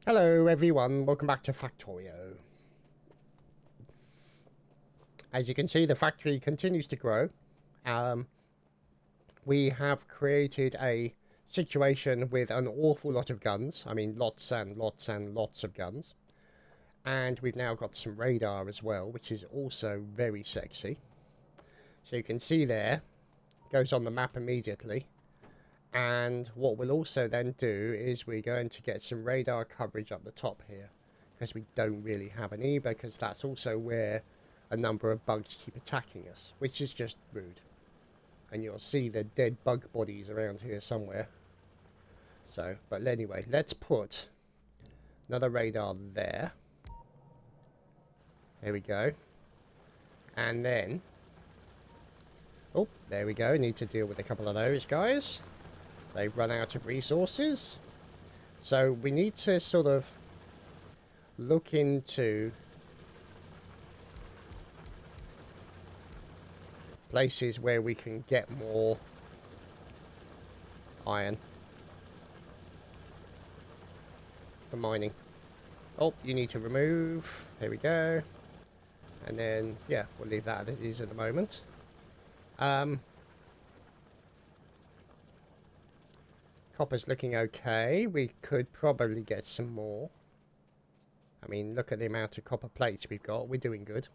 Hello everyone, welcome back to Factorio. As you can see, the factory continues to grow. We have created a situation with an awful lot of guns. I mean, lots and lots and lots of guns. And we've now got some radar as well, which is also very sexy. So you can see there, goes on the map immediately. And what we'll also then do is we're going to get some radar coverage up the top here, because we don't really have any, because that's also where a number of bugs keep attacking us, which is just rude. And you'll see the dead bug bodies around here somewhere. So, but anyway, let's put another radar there. There we go. And then, oh, there we go. Need to deal with a couple of those guys. They've run out of resources. So we need to sort of look into places where we can get more iron for mining. Oh, you need to remove. There we go. And then, yeah, we'll leave that as it is at the moment. Copper's looking okay. We could probably get some more. I mean, look at the amount of copper plates we've got. We're doing good.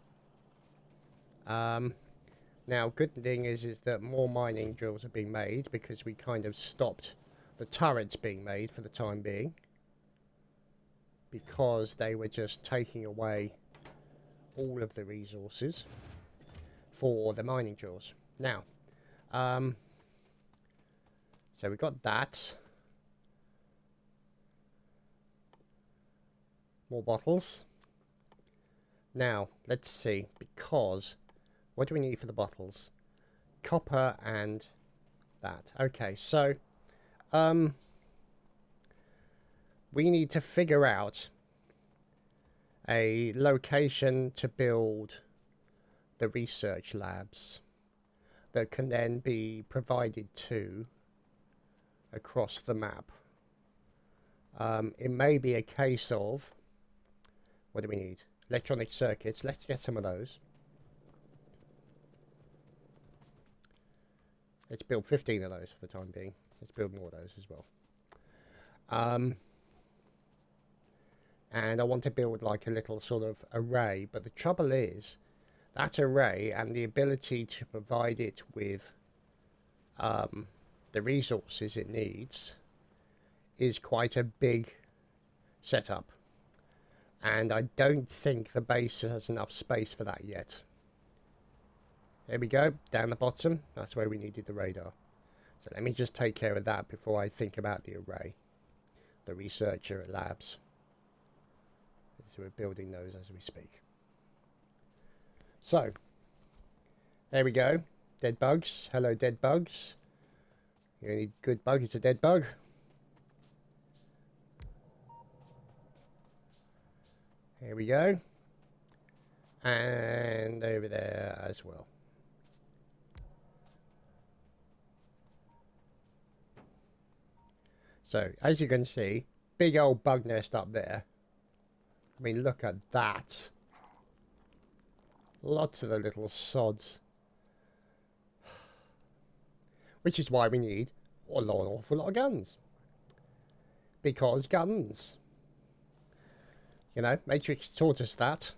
Now, good thing is that more mining drills are being made, because we kind of stopped the turrets being made for the time being, because they were just taking away all of the resources for the mining drills. Now, so we got that. More bottles. Now, let's see, because what do we need for the bottles? Copper and that. Okay, so we need to figure out a location to build the research labs that can then be provided to across the map. It may be a case of, what do we need? Electronic circuits. Let's get some of those. Let's build 15 of those for the time being. Let's build more of those as well. And I want to build like a little sort of array, but the trouble is that array and the ability to provide it with the resources it needs is quite a big setup, and I don't think the base has enough space for that yet. There we go, down the bottom, that's where we needed the radar. So let me just take care of that before I think about the array, the researcher labs. So we're building those as we speak. So there we go, dead bugs. Hello, dead bugs. The only good bug is a dead bug. Here we go. And over there as well. So, as you can see, big old bug nest up there. I mean, look at that. Lots of the little sods. Which is why we need an awful lot of guns. Because guns. You know, Matrix taught us that.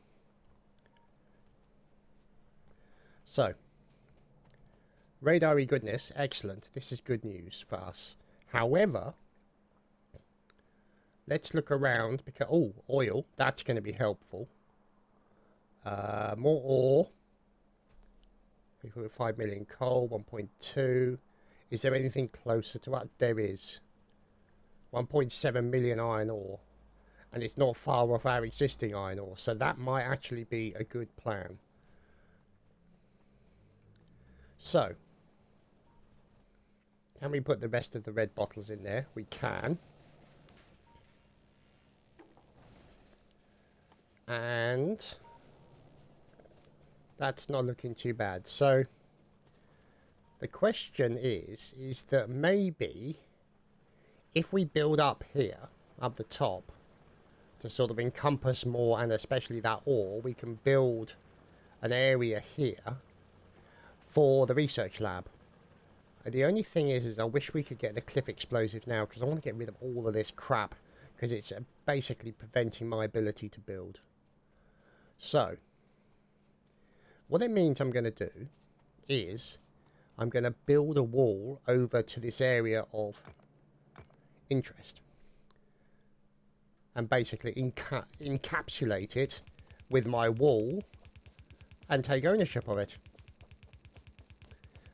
So, radar-y goodness, excellent. This is good news for us. However, let's look around, because, oh, oil, that's going to be helpful. More ore. 5 million coal, 1.2. Is there anything closer to what? There is. 1.7 million iron ore. And it's not far off our existing iron ore. So that might actually be a good plan. So, can we put the rest of the red bottles in there? We can. And that's not looking too bad. So the question is that maybe if we build up here, up the top, to sort of encompass more, and especially that ore, we can build an area here for the research lab. And the only thing is I wish we could get the cliff explosive now, because I want to get rid of all of this crap, because it's basically preventing my ability to build. So what it means I'm going to do is I'm going to build a wall over to this area of interest and basically encapsulate it with my wall and take ownership of it.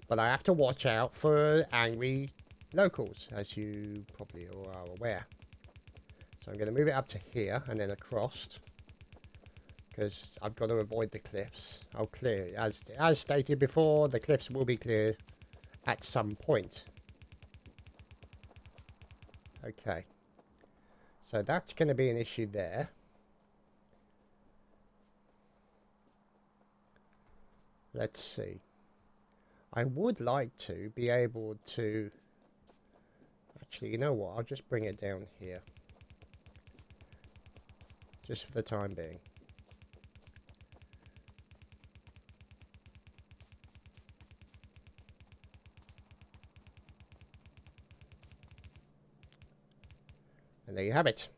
But I have to watch out for angry locals, as you probably are aware. So I'm going to move it up to here and then across, because I've got to avoid the cliffs. I'll clear, as stated before, the cliffs will be cleared at some point. Okay. So that's going to be an issue there. Let's see. I would like to be able to... Actually, you know what? I'll just bring it down here. Just for the time being. And there you have it.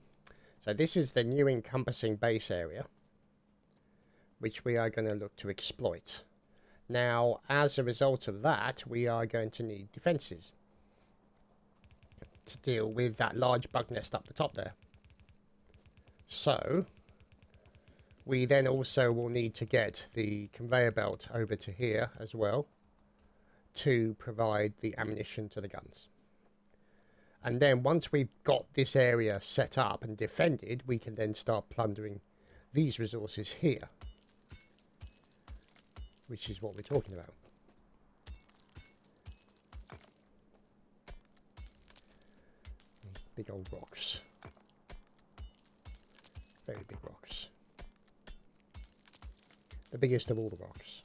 So this is the new encompassing base area, which we are going to look to exploit. Now, as a result of that, we are going to need defences to deal with that large bug nest up the top there. So, we then also will need to get the conveyor belt over to here as well to provide the ammunition to the guns. And then once we've got this area set up and defended, we can then start plundering these resources here, which is what we're talking about. Big old rocks. Very big rocks. The biggest of all the rocks.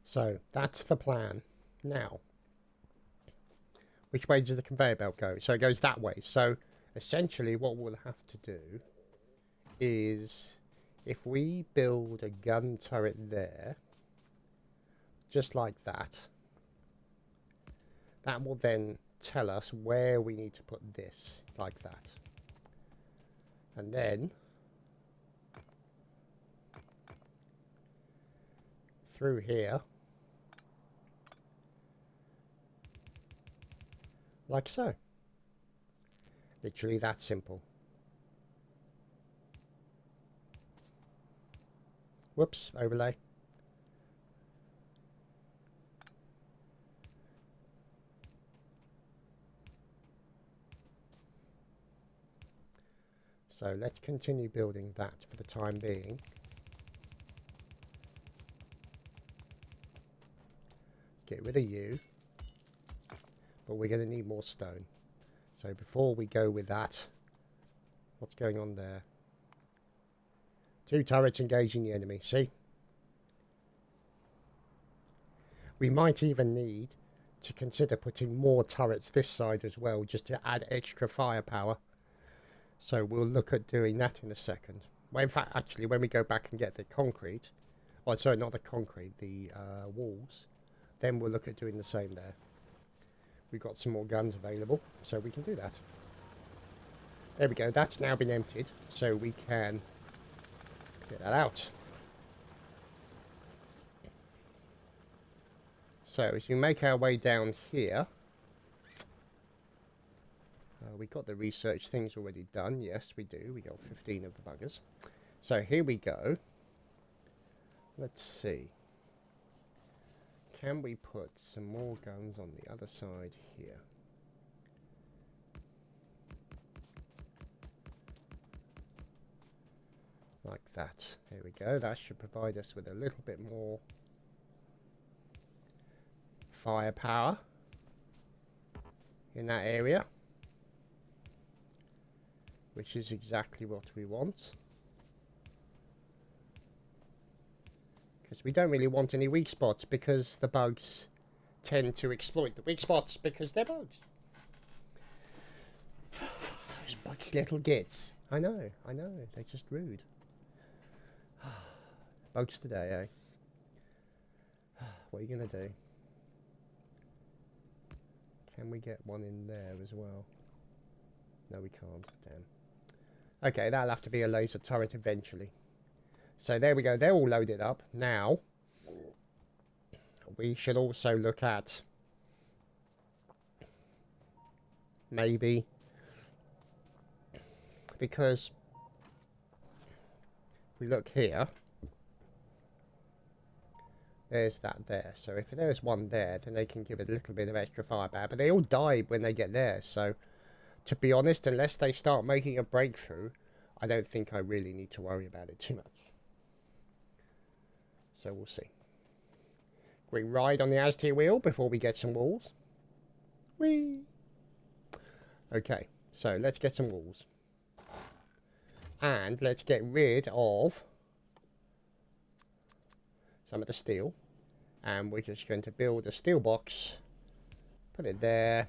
So that's the plan. Now, which way does the conveyor belt go? So it goes that way. So essentially what we'll have to do is, if we build a gun turret there, just like that, that will then tell us where we need to put this, like that. And then through here, like so. Literally that simple. Whoops, overlay. So let's continue building that for the time being. Let's get rid of you. But we're going to need more stone. So before we go with that, what's going on there? 2 turrets engaging the enemy, see? We might even need to consider putting more turrets this side as well, just to add extra firepower. So we'll look at doing that in a second. Well, in fact, actually, when we go back and get the concrete, oh, sorry, not the concrete, the walls, then we'll look at doing the same there. We've got some more guns available, so we can do that. There we go, that's now been emptied, so we can get that out. So as we make our way down here, we got the research things already done. Yes, we do. We got 15 of the buggers. So here we go. Let's see. Can we put some more guns on the other side here? Like that. There we go. That should provide us with a little bit more firepower in that area, which is exactly what we want. Because we don't really want any weak spots, because the bugs tend to exploit the weak spots because they're bugs. Those buggy little gits. I know, they're just rude. Bugs today, eh? What are you going to do? Can we get one in there as well? No, we can't. Damn. Okay, that'll have to be a laser turret eventually. So there we go. They're all loaded up. Now, we should also look at maybe, because if we look here, there's that there. So if there's one there, then they can give it a little bit of extra firepower. But they all die when they get there. So to be honest, unless they start making a breakthrough, I don't think I really need to worry about it too much. So we'll see. We ride on the Aztec wheel before we get some walls. Whee! Okay, so let's get some walls. And let's get rid of some of the steel. And we're just going to build a steel box. Put it there.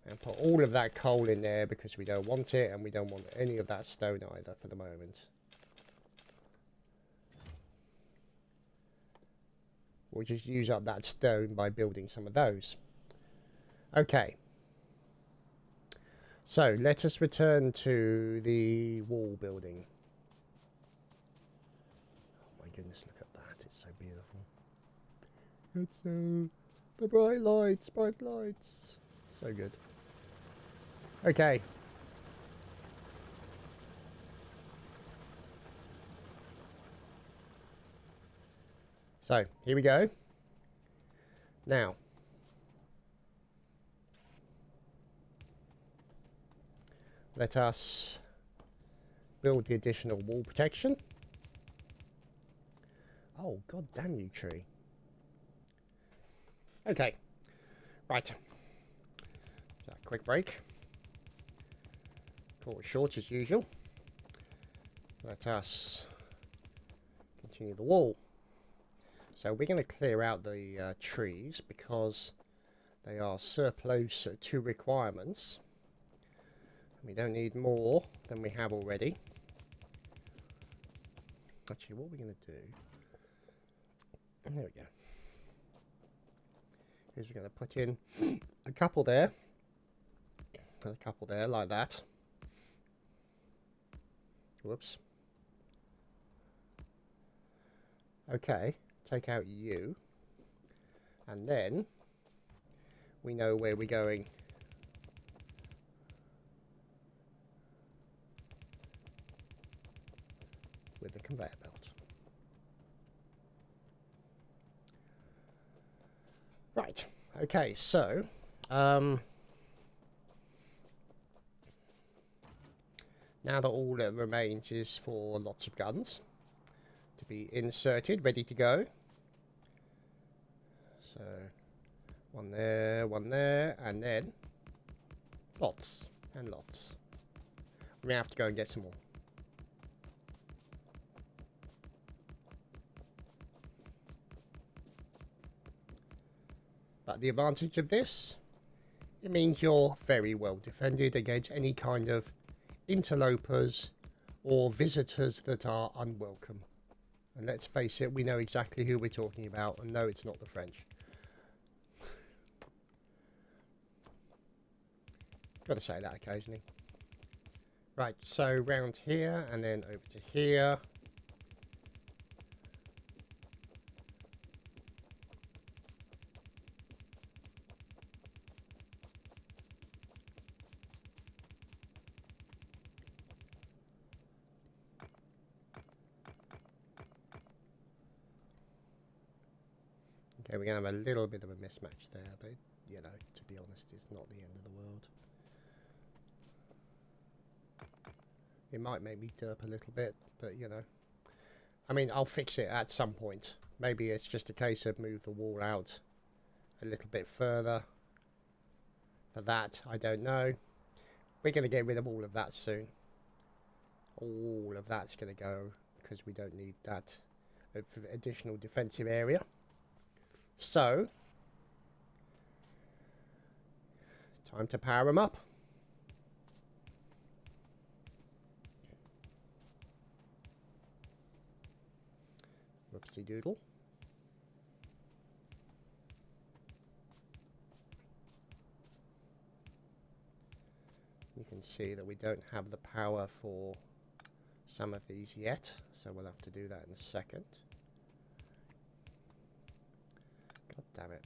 And put all of that coal in there because we don't want it. And we don't want any of that stone either for the moment. We'll just use up that stone by building some of those. Okay. So, let us return to the wall building. Oh my goodness, look at that. It's so beautiful. It's so... the bright lights, bright lights. So good. Okay. So, here we go. Now, let us build the additional wall protection. Oh, god damn you, tree. Okay. Right. So, quick break. Call it short as usual. Let us continue the wall. So we're going to clear out the trees because they are surplus to requirements. We don't need more than we have already. Actually, what we're going to do... there we go. Is we're going to put in a couple there. And a couple there, like that. Whoops. Okay. Take out you, and then we know where we're going. With the conveyor belt. Right, okay, so now that all that remains is for lots of guns to be inserted, ready to go. So, one there, and then lots and lots. We have to go and get some more. But the advantage of this, it means you're very well defended against any kind of interlopers or visitors that are unwelcome. And let's face it, we know exactly who we're talking about, and no, it's not the French. Got to say that occasionally. Right, so round here and then over to here. Okay, we're going to have a little bit of a mismatch there, but, you know, to be honest, it's not the end of the world. It might make me derp a little bit, but, you know. I mean, I'll fix it at some point. Maybe it's just a case of move the wall out a little bit further. For that, I don't know. We're going to get rid of all of that soon. All of that's going to go, because we don't need that of additional defensive area. So, time to power them up. Whoopsie doodle. You can see that we don't have the power for some of these yet, so we'll have to do that in a second. God damn it.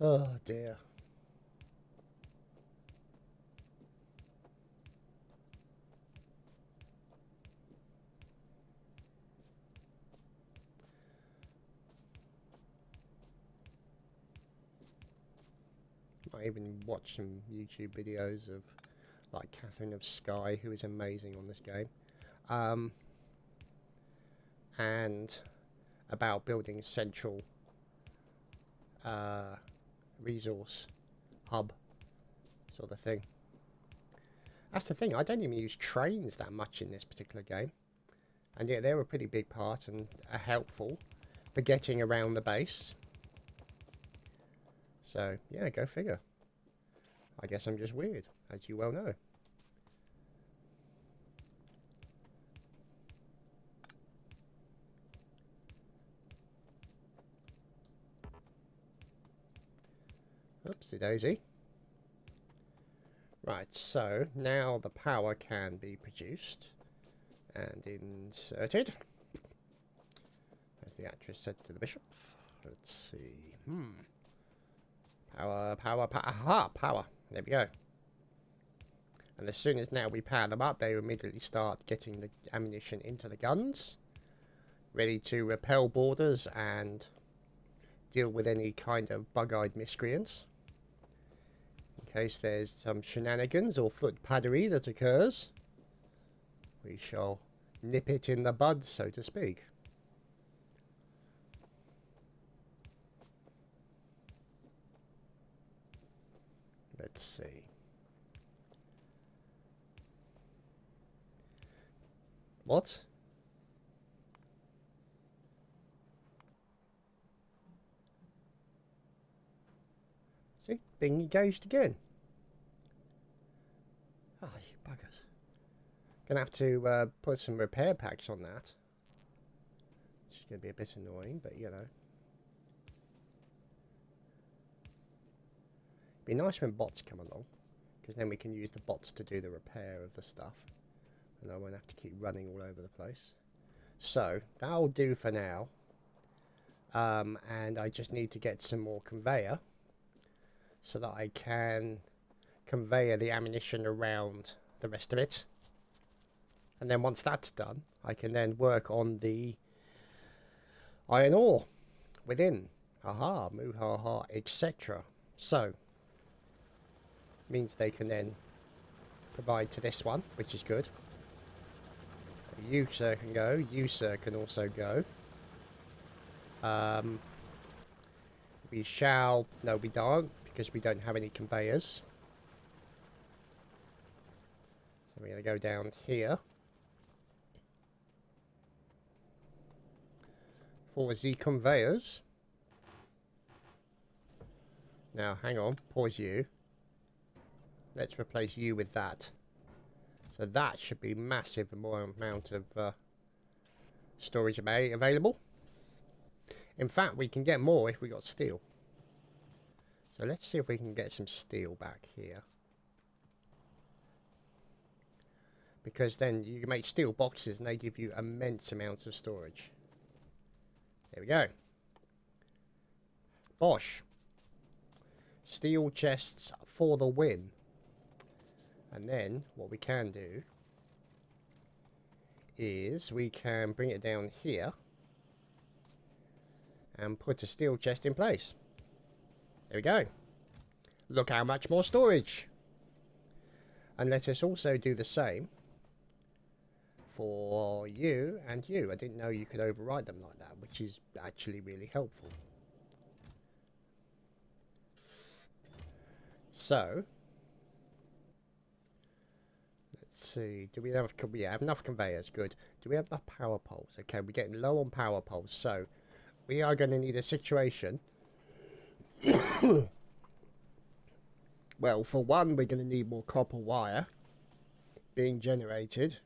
Oh dear. I even watched some YouTube videos of like Catherine of Sky, who is amazing on this game, and about building a central resource hub sort of thing. That's the thing, I don't even use trains that much in this particular game, and yet they're a pretty big part and are helpful for getting around the base. So, yeah, go figure. I guess I'm just weird, as you well know. Oopsie daisy. Right, so now the power can be produced and inserted, as the actress said to the bishop. Let's see. Power, power, power. Aha, power. There we go. And as soon as now we power them up, they immediately start getting the ammunition into the guns, ready to repel boarders and deal with any kind of bug-eyed miscreants. In case there's some shenanigans or footpaddery that occurs, we shall nip it in the bud, so to speak. Let's see. What? See? Being engaged again. Ah, oh, you buggers. Gonna have to put some repair packs on that. Which is gonna be a bit annoying, but you know. Be nice when bots come along, because then we can use the bots to do the repair of the stuff, and I won't have to keep running all over the place. So that'll do for now, and I just need to get some more conveyor so that I can conveyor the ammunition around the rest of it, and then once that's done I can then work on the iron ore within, haha, muhaha, etc. So means they can then provide to this one, which is good. You sir can go, you sir can also go. We shall, no we don't, because we don't have any conveyors. So we're going to go down here for the conveyors. Now hang on, pause you. Let's replace you with that. So that should be massive, more amount of storage available. In fact, we can get more if we got steel. So let's see if we can get some steel back here. Because then you can make steel boxes and they give you immense amounts of storage. There we go. Bosh. Steel chests for the win. And then what we can do is we can bring it down here and put a steel chest in place. There we go. Look how much more storage. And let us also do the same for you and you. I didn't know you could override them like that, which is actually really helpful. So let's let's see. Do we have, we have enough conveyors? Good. Do we have enough power poles? Okay, we're getting low on power poles, so we are going to need a situation. Well, for one, we're going to need more copper wire being generated.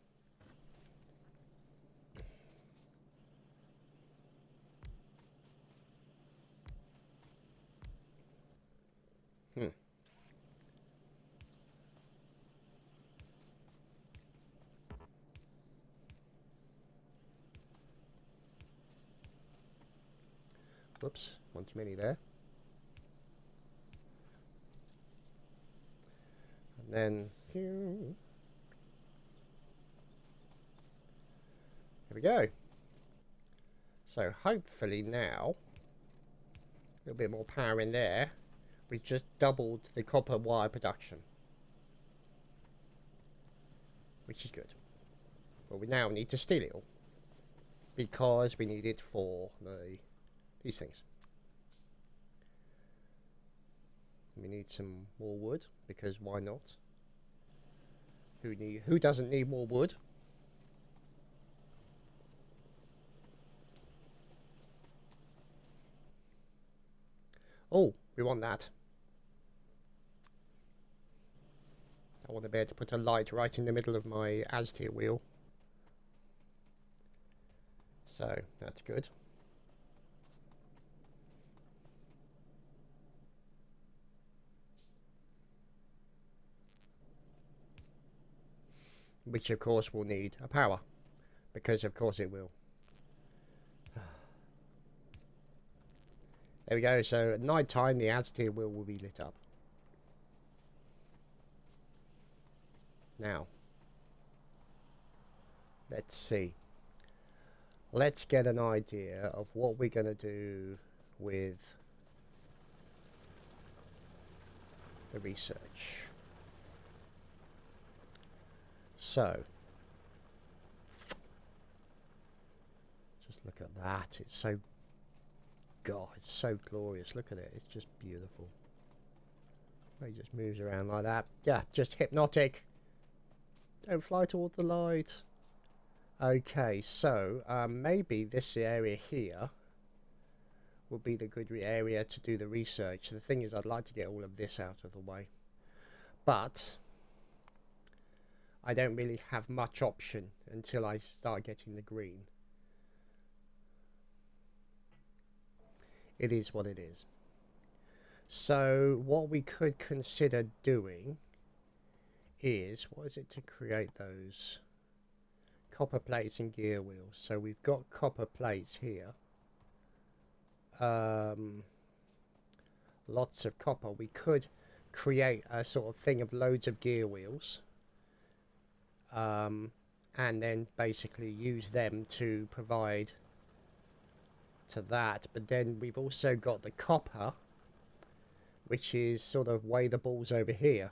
Whoops, one too many there. And then here we go. So hopefully now, a little bit more power in there. We just doubled the copper wire production, which is good. But we now need to steal it all, because we need it for these things. We need some more wood, because why not? Who doesn't need more wood? Oh, we want that. I want to be able to put a light right in the middle of my Aztier wheel. So, that's good. Which of course will need a power, because of course it will. There we go, so at night time the Aztier wheel will be lit up. Now, let's see. Let's get an idea of what we're going to do with the research. So, just look at that. It's so, God, it's so glorious. Look at it. It's just beautiful. He just moves around like that. Yeah, just hypnotic. Don't fly towards the light. Okay, so maybe this area here would be the good area to do the research. The thing is, I'd like to get all of this out of the way, but I don't really have much option until I start getting the green. It is what it is. So what we could consider doing is, what is it to create those copper plates and gear wheels? So we've got copper plates here. Lots of copper. We could create a sort of thing of loads of gear wheels. And then basically use them to provide to that. But then we've also got the copper, which is sort of weigh the balls over here.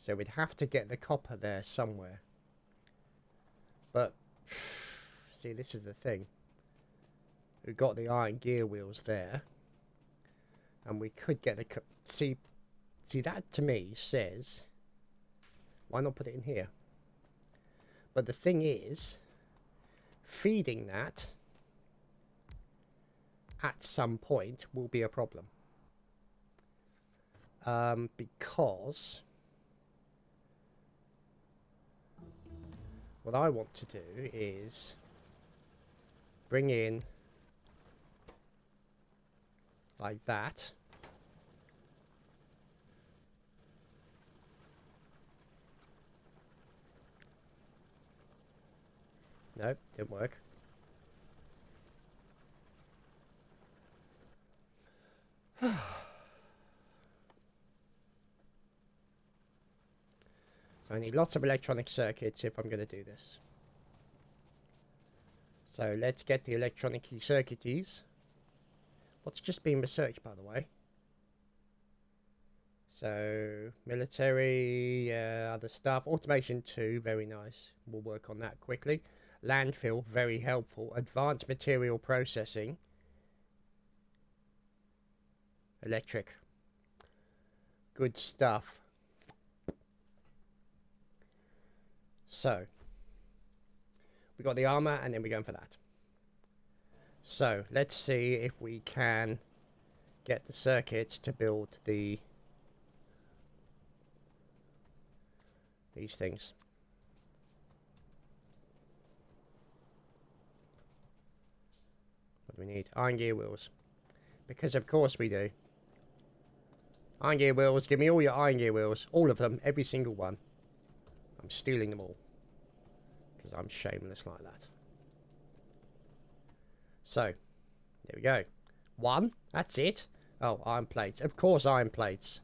So we'd have to get the copper there somewhere. But, see, this is the thing. We've got the iron gear wheels there. And we could get the... See, that to me says, why not put it in here? But the thing is, feeding that at some point will be a problem. Because what I want to do is bring in like that. Nope, didn't work. So I need lots of electronic circuits if I'm going to do this. So let's get the electronic circuities. What's just been researched, by the way? So military, other stuff. Automation 2, very nice. We'll work on that quickly. Landfill, very helpful. Advanced material processing. Electric. Good stuff. So we got the armor, and then we're going for that. So let's see if we can get the circuits to build these things. What do we need? Iron gear wheels. Because of course we do. Iron gear wheels. Give me all your iron gear wheels. All of them. Every single one. I'm stealing them all. Because I'm shameless like that. So, there we go. 1. That's it. Oh, iron plates. Of course iron plates.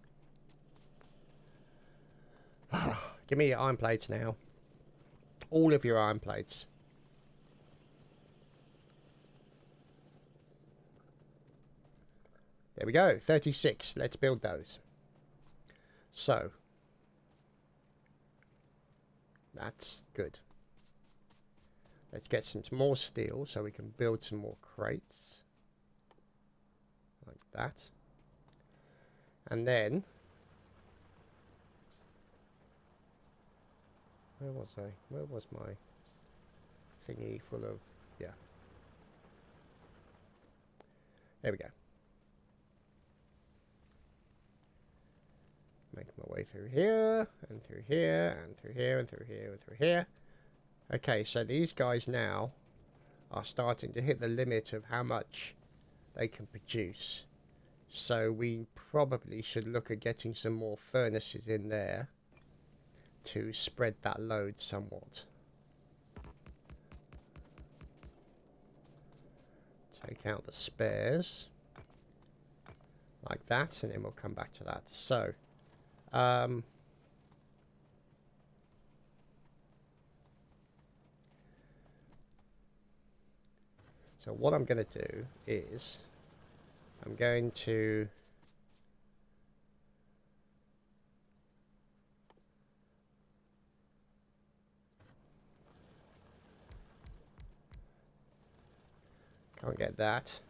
Give me your iron plates now. All of your iron plates. There we go. 36. Let's build those. So. That's good. Let's get some more steel so we can build some more crates. Like that. And then... Where was I? Where was my thingy full of... Yeah. There we go. Make my way through here, and through here, and through here, and through here, and through here. Okay, so these guys now are starting to hit the limit of how much they can produce. So we probably should look at getting some more furnaces in there to spread that load somewhat. Take out the spares like that, and then we'll come back to that. So so what I'm going to do is I'm going to can't get that.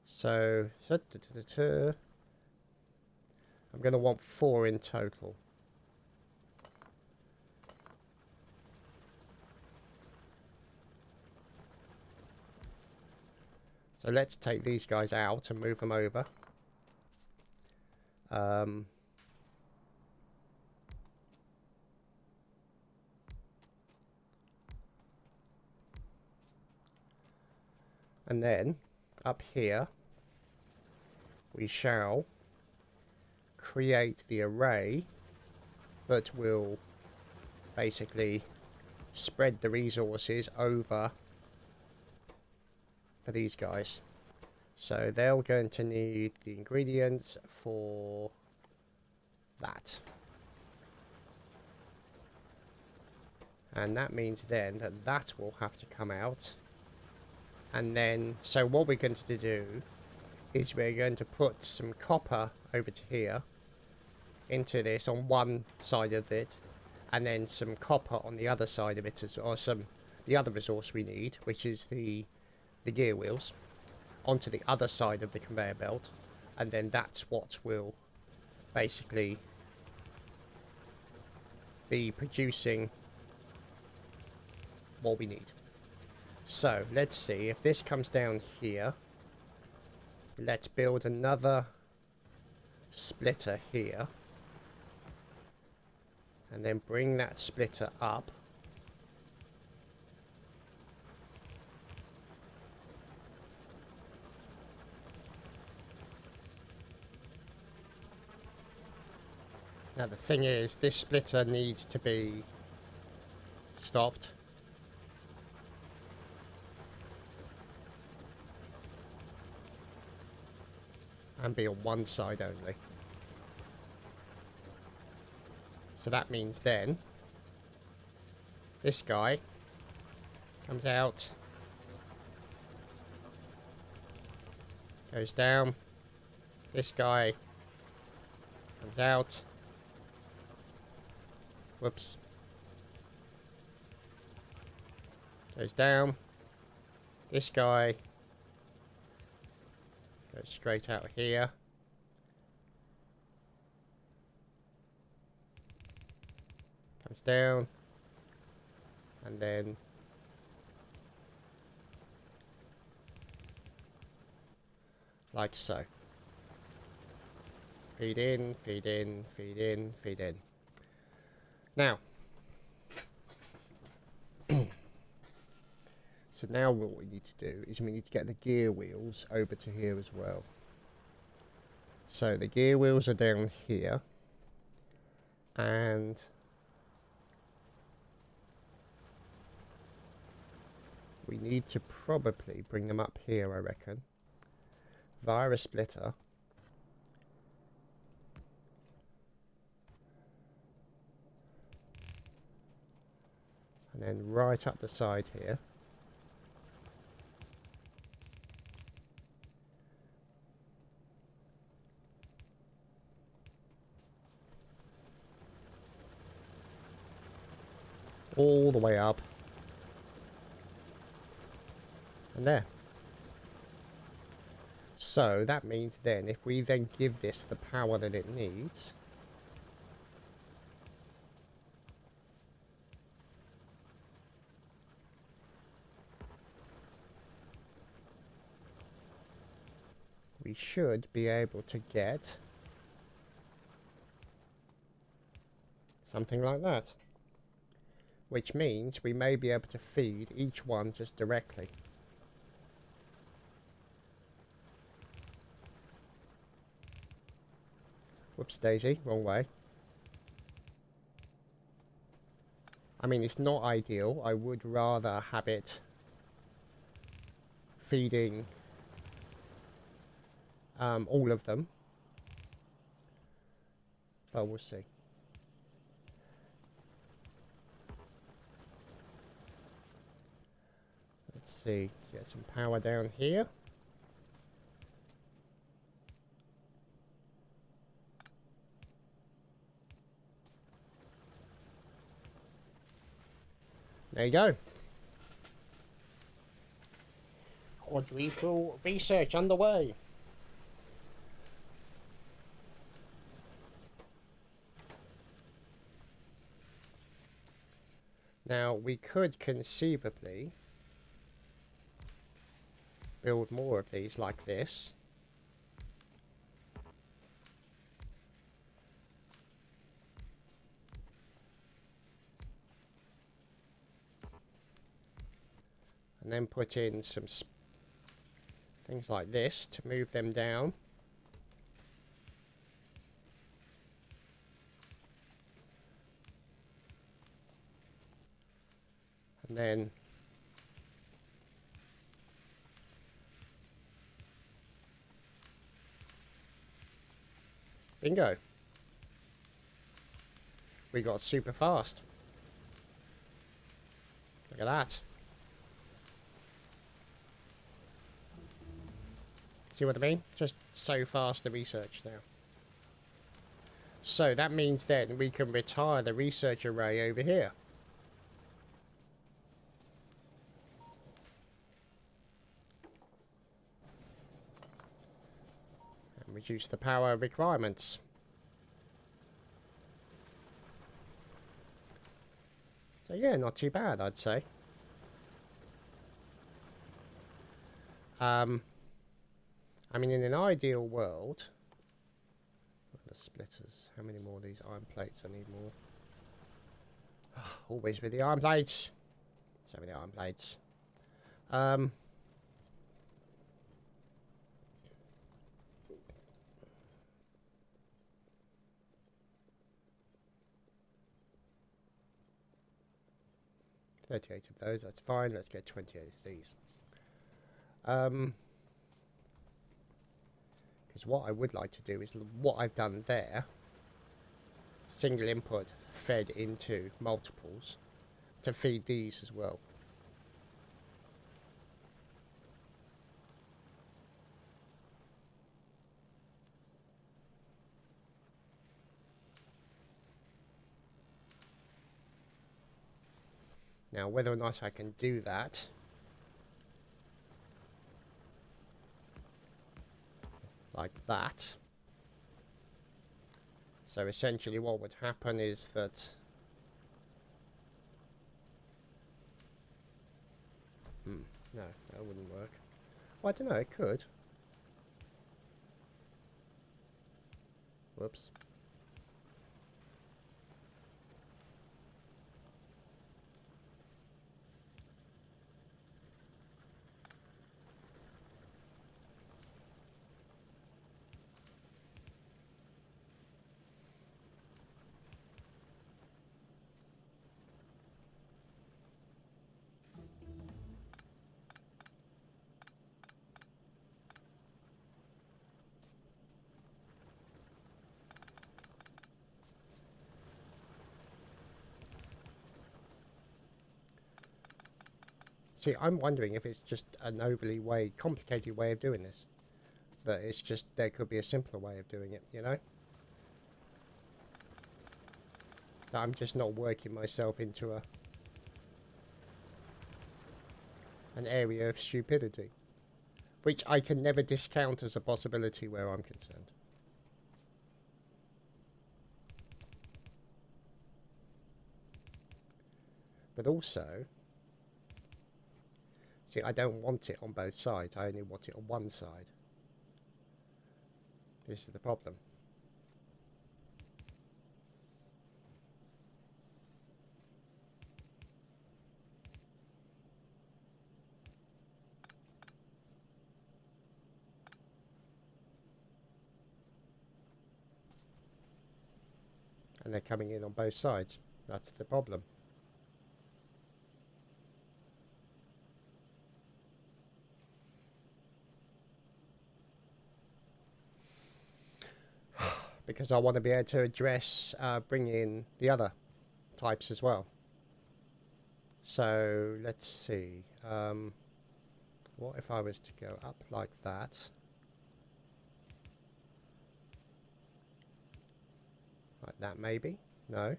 So I'm going to want 4 in total. So let's take these guys out and move them over. And then up here we shall create the array that will basically spread the resources over for these guys. So they're going to need the ingredients for that. And that means then that that will have to come out. And then, so what we're going to do is we're going to put some copper over to here into this on one side of it, and then some copper on the other side of it, or the other resource we need, which is the gear wheels, onto the other side of the conveyor belt, and then that's what will basically be producing what we need. So let's see if this comes down here. Let's build another splitter here, and then bring that splitter up. Now the thing is, this splitter needs to be stopped. And be on one side only. So that means then this guy comes out, goes down, this guy comes out, whoops, goes down, this guy goes straight out here. down. And then like so. Feed in, feed in, feed in, feed in. Now, so now what we need to do is we need to get the gear wheels over to here as well. So the gear wheels are down here. And we need to probably bring them up here, I reckon, via a splitter. And then right up the side here. All the way up. And there. So that means then if we then give this the power that it needs, we should be able to get something like that. Which means we may be able to feed each one just directly. Whoops daisy, wrong way. I mean, it's not ideal. I would rather have it feeding all of them. But we'll see. Let's see. Get some power down here. There you go. Quadruple research underway. Now, we could conceivably build more of these like this. And then put in some things like this to move them down. And then bingo. We got super fast. Look at that. See what I mean? Just so fast the research now. So that means then we can retire the research array over here. And reduce the power requirements. So yeah, not too bad, I'd say. I mean, in an ideal world, the splitters. How many more of these iron plates? I need more. Always with the iron plates. So many iron plates. 38 of those, that's fine. Let's get 28 of these. Because what I would like to do is what I've done there, single input fed into multiples, to feed these as well. Now, whether or not I can do that, like that. So essentially what would happen is that No, that wouldn't work. Well, I don't know, it could. Whoops. See, I'm wondering if it's just an overly complicated way of doing this. But it's just, there could be a simpler way of doing it, you know? That I'm just not working myself into an area of stupidity. Which I can never discount as a possibility where I'm concerned. But also, see, I don't want it on both sides. I only want it on one side. This is the problem. And they're coming in on both sides. That's the problem. Because I want to be able to address, bring in the other types as well. So let's see. What if I was to go up like that? Like that maybe? No.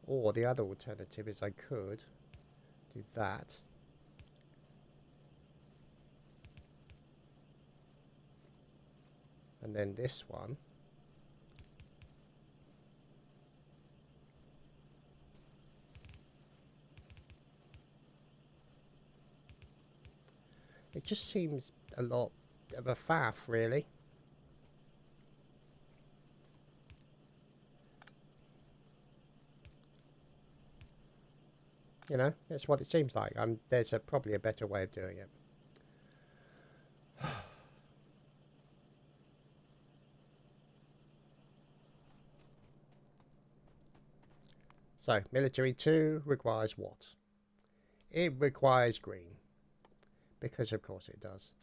Or the other alternative is I could do that. And then this one. It just seems a lot of a faff, really. You know, that's what it seems like. There's probably a better way of doing it. So, military 2 requires what? It requires green. Because of course it does.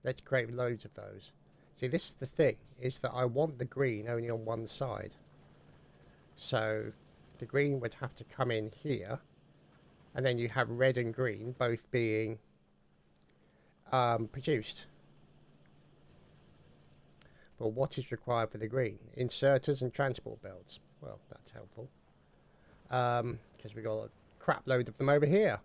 Let's create loads of those. See, this is the thing, is that I want the green only on one side. So, the green would have to come in here. And then you have red and green both being produced. But what is required for the green? Inserters and transport belts. Well, that's helpful. Because we got a crap load of them over here.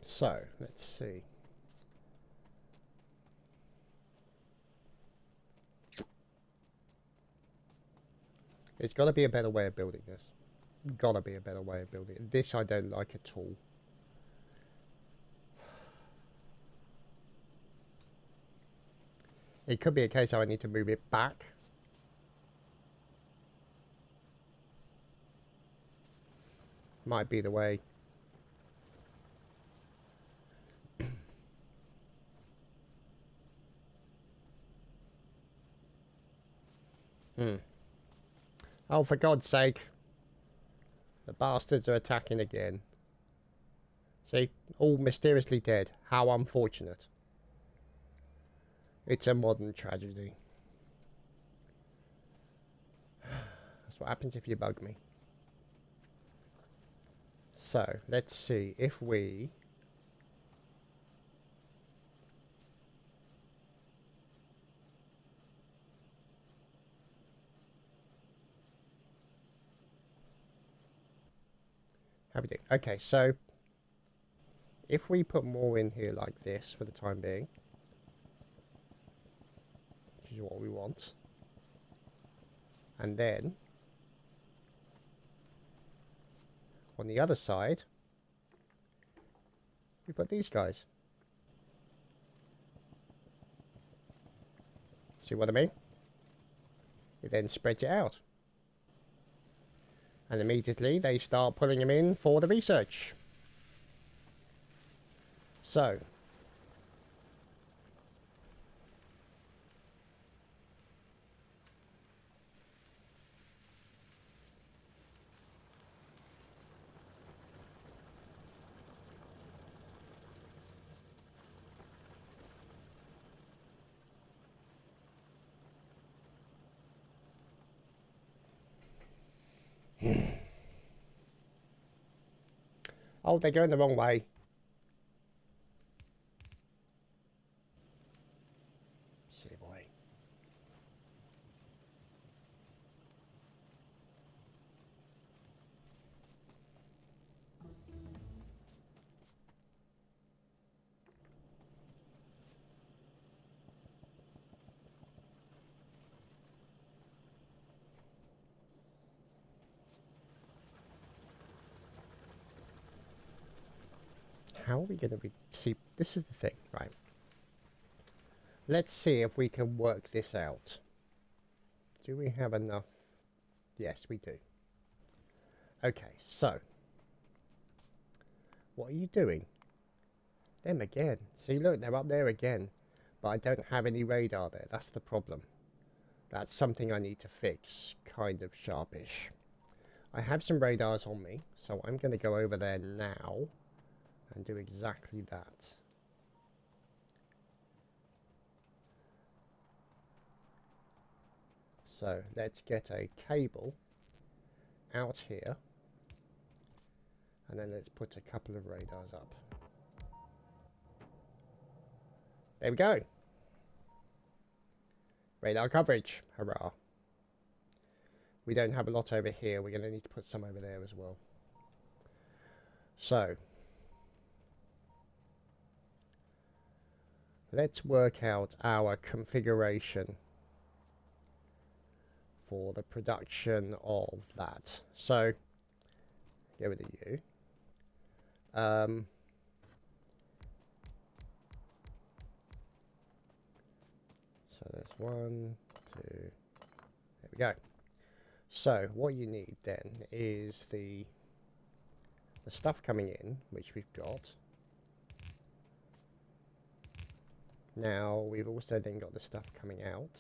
So, let's see. There's got to be a better way of building this. Gotta be a better way of building it. This I don't like at all. It could be a case I need to move it back. Might be the way. Oh, for God's sake. The bastards are attacking again. See? All mysteriously dead. How unfortunate. It's a modern tragedy. That's what happens if you bug me. So, let's see if we... How we do? Okay, so if we put more in here like this for the time being, which is what we want, and then on the other side, we put these guys. See what I mean? It then spreads it out. And immediately they start pulling them in for the research. So. Oh, they're going the wrong way. Silly boy. How are we going to see? This is the thing, right? Let's see if we can work this out. Do we have enough? Yes, we do. Okay, so. What are you doing? Them again. See, look, they're up there again. But I don't have any radar there. That's the problem. That's something I need to fix. Kind of sharpish. I have some radars on me, so I'm going to go over there now and do exactly that. So let's get a cable out here, and then let's put a couple of radars up. There we go. Radar coverage. Hurrah. We don't have a lot over here. We're going to need to put some over there as well. So let's work out our configuration for the production of that. So get rid of you. So there's 1, 2. There we go. So what you need then is the stuff coming in, which we've got. Now we've also then got the stuff coming out.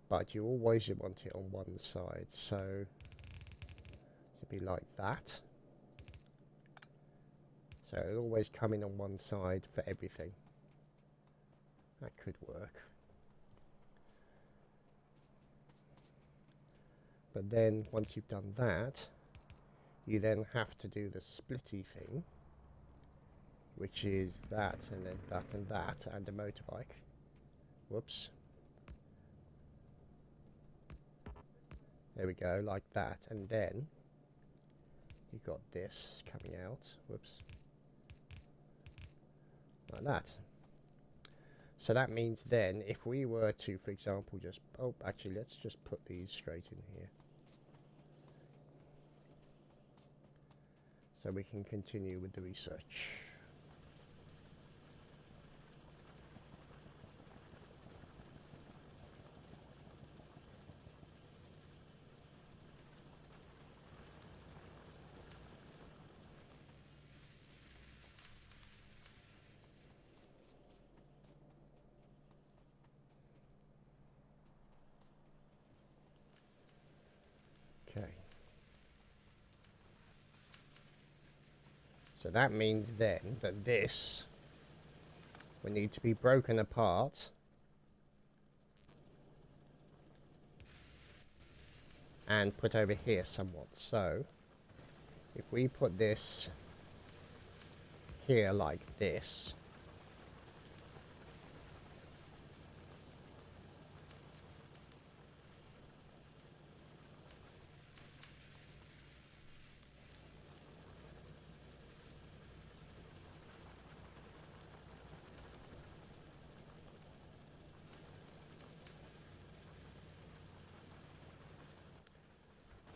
But you always want it on one side, so it'll be like that. So it'll always come in on one side for everything. That could work. But then once you've done that, you then have to do the splitty thing, which is that and then that and that and a motorbike. Whoops. There we go, like that. And then you've got this coming out. Whoops. Like that. So that means then if we were to, for example, just... Oh, actually, let's just put these straight in here. So we can continue with the research. Okay. So that means then that this will need to be broken apart and put over here somewhat. So if we put this here like this,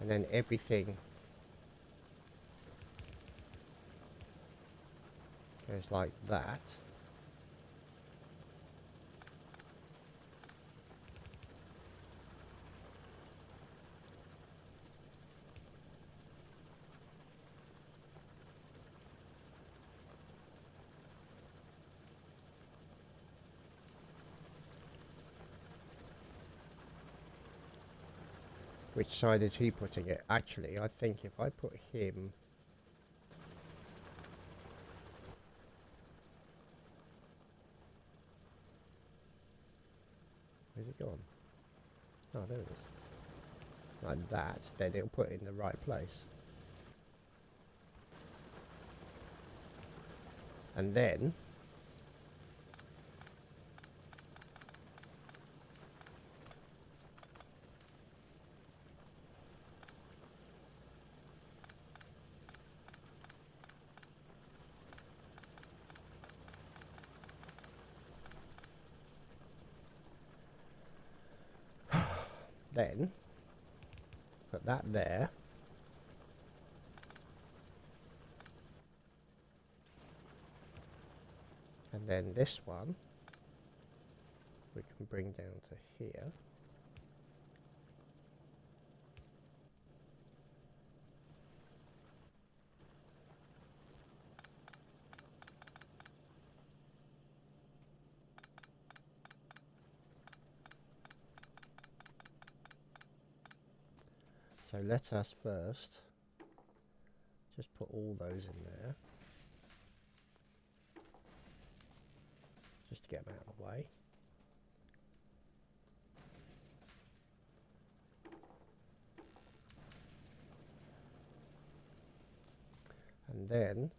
And then everything goes like that. Which side is he putting it? Actually, I think if I put him... Where's it gone? Oh, there it is. Like that, then it'll put it in the right place. And then... then put that there, and then this one we can bring down to here. So let us first just put all those in there, just to get them out of the way. And then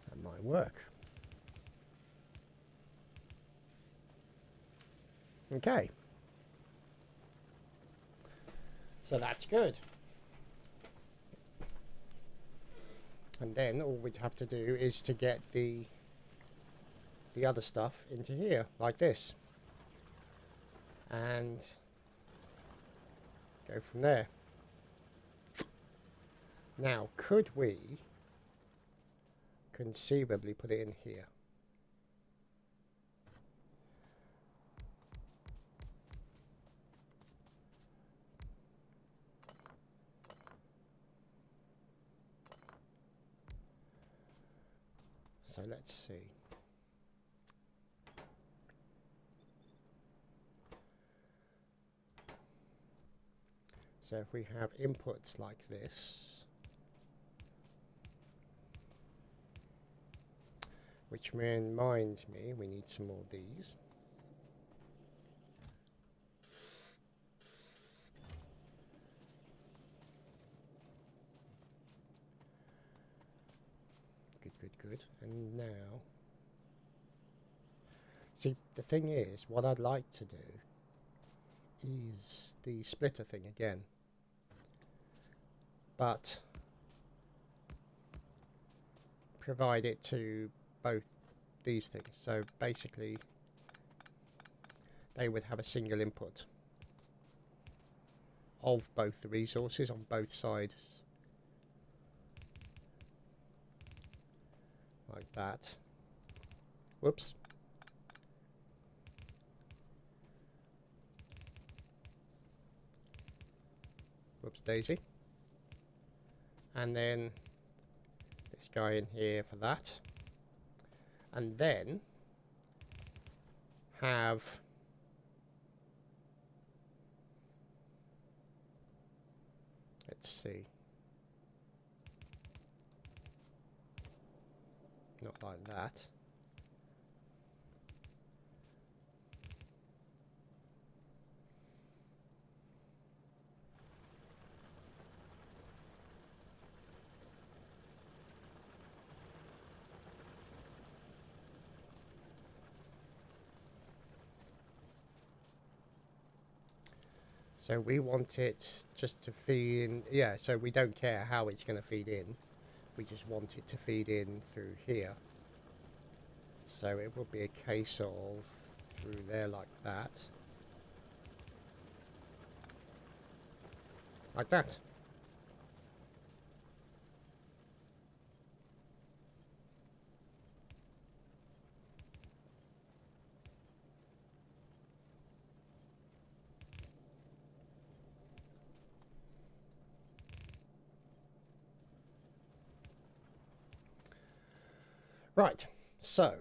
that might work. Okay. So that's good. And then all we'd have to do is to get the other stuff into here, like this. And go from there. Now, could we conceivably put it in here? So let's see. So if we have inputs like this, which reminds me, we need some more of these. Good. And now, see, the thing is, what I'd like to do is the splitter thing again, but provide it to both these things. So basically, they would have a single input of both the resources on both sides. Like that. Whoops. Whoops daisy. And then this guy in here for that. And then have let's see. Not like that. So we want it just to feed in, yeah, so we don't care how it's going to feed in. We just want it to feed in through here. So it will be a case of through there like that. Like that. Right, so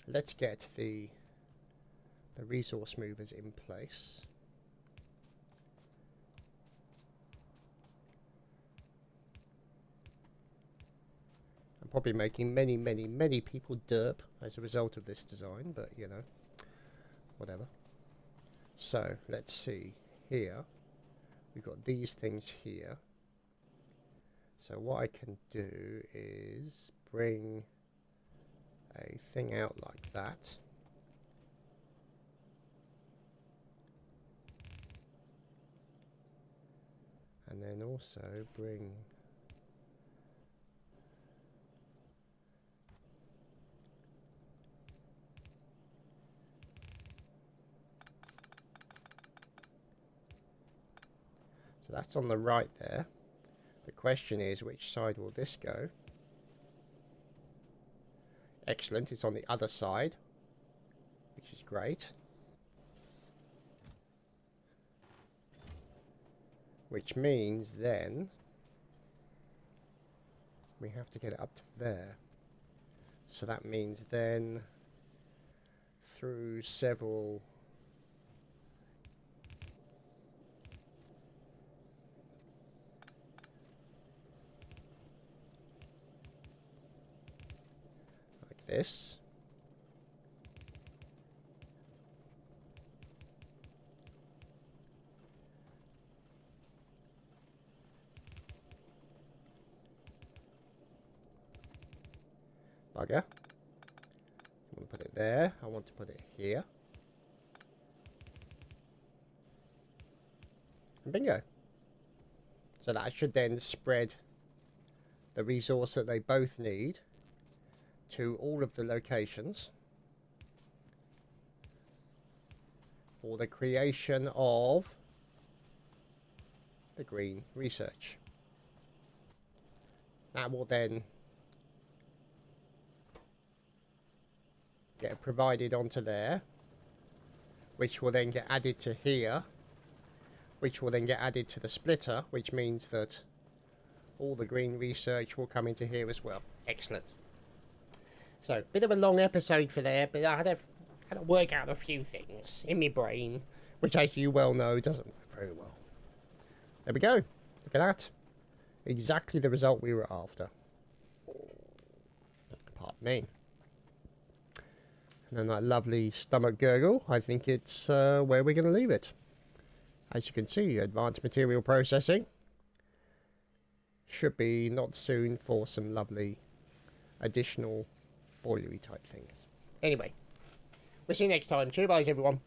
let's get the resource movers in place. I'm probably making many people derp as a result of this design, but you know, whatever. So let's see here. We've got these things here. So what I can do is bring a thing out like that. And then also bring so that's on the right there. The question is, which side will this go? Excellent, it's on the other side, which is great. Which means then we have to get it up to there. So that means then through several like this. Bugger. I want to put it there. I want to put it here. And bingo. So that should then spread the resource that they both need to all of the locations for the creation of the green research. That will then get provided onto there, which will then get added to here, which will then get added to the splitter, which means that all the green research will come into here as well. Excellent. So, bit of a long episode for there, but I had to work out a few things in my brain, which, as you well know, doesn't work very well. There we go. Look at that. Exactly the result we were after. Pardon me. And then that lovely stomach gurgle, I think it's where we're going to leave it. As you can see, advanced material processing should be not soon for some lovely additional boilery type things. Anyway, we'll see you next time. Cheers, everyone.